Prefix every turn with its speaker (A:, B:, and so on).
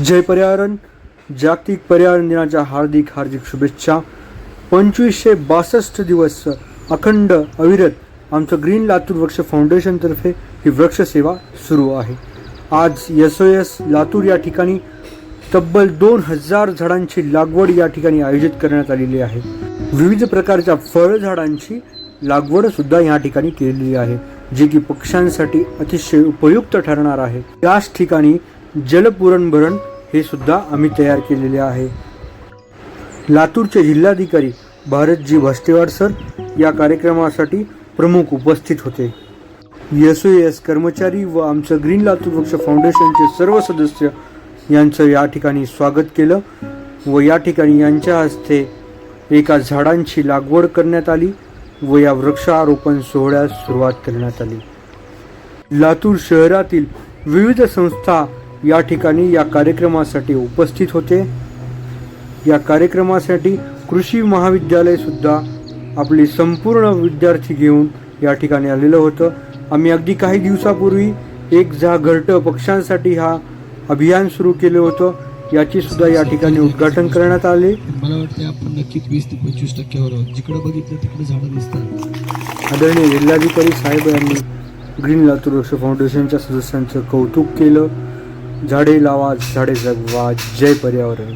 A: जय पर्यावरण. जागतिक पर्यावरण दिनाच्या हार्दिक शुभेच्छा. 2562 दिवस अखंड अविरत आमचं ग्रीन लातूर वृक्ष फाउंडेशनतर्फे ही वृक्ष सेवा सुरू आहे. आज SOS लातूर या ठिकाणी तब्बल 2000 झाडांची लागवड या ठिकाणी आयोजित करण्यात आलेली आहे. विविध प्रकारच्या फळझाडांची लागवड सुद्धा या ठिकाणी केलेली आहे, जे की पक्ष्यांसाठी अतिशय उपयुक्त ठरणार आहे. याच ठिकाणी जलपुरण भरण हे सुद्धा आम्ही तयार केलेले आहे. लातूरचे जिल्हाधिकारी भारतजी भस्तेवाड सर या कार्यक्रमासाठी प्रमुख उपस्थित होते. SOS कर्मचारी व आमचं ग्रीन लातूर वृक्ष फाउंडेशनचे सर्व सदस्य यांचं या ठिकाणी स्वागत केलं व या ठिकाणी यांच्या हस्ते एका झाडांची लागवड करण्यात आली व या वृक्षारोपण सोहळ्यास सुरुवात करण्यात आली. लातूर शहरातील विविध संस्था या ठिकाणी या कार्यक्रमासाठी उपस्थित होते. या कार्यक्रमासाठी कृषी महाविद्यालय सुद्धा आपले संपूर्ण विद्यार्थी घेऊन या ठिकाणी आलेलं होतं. आम्ही अगदी काही दिवसापूर्वी एक घरटं पक्ष्यांसाठी हा अभियान सुरू केलं होतं. याची सुद्धा या ठिकाणी उद्घाटन करण्यात आले.
B: मला वाटतं आपण नक्कीच 20 ते 25% आहोत. जिकडे बघितलं तिकडे झाडं दिसतात.
A: आदरणीय जिल्हाधिकारी साहेब यांनी ग्रीन लातूर वृक्ष फाउंडेशनच्या सदस्यांचं कौतुक केलं. झाडे लावा, झाडे जगवा. जय पर्यावरण.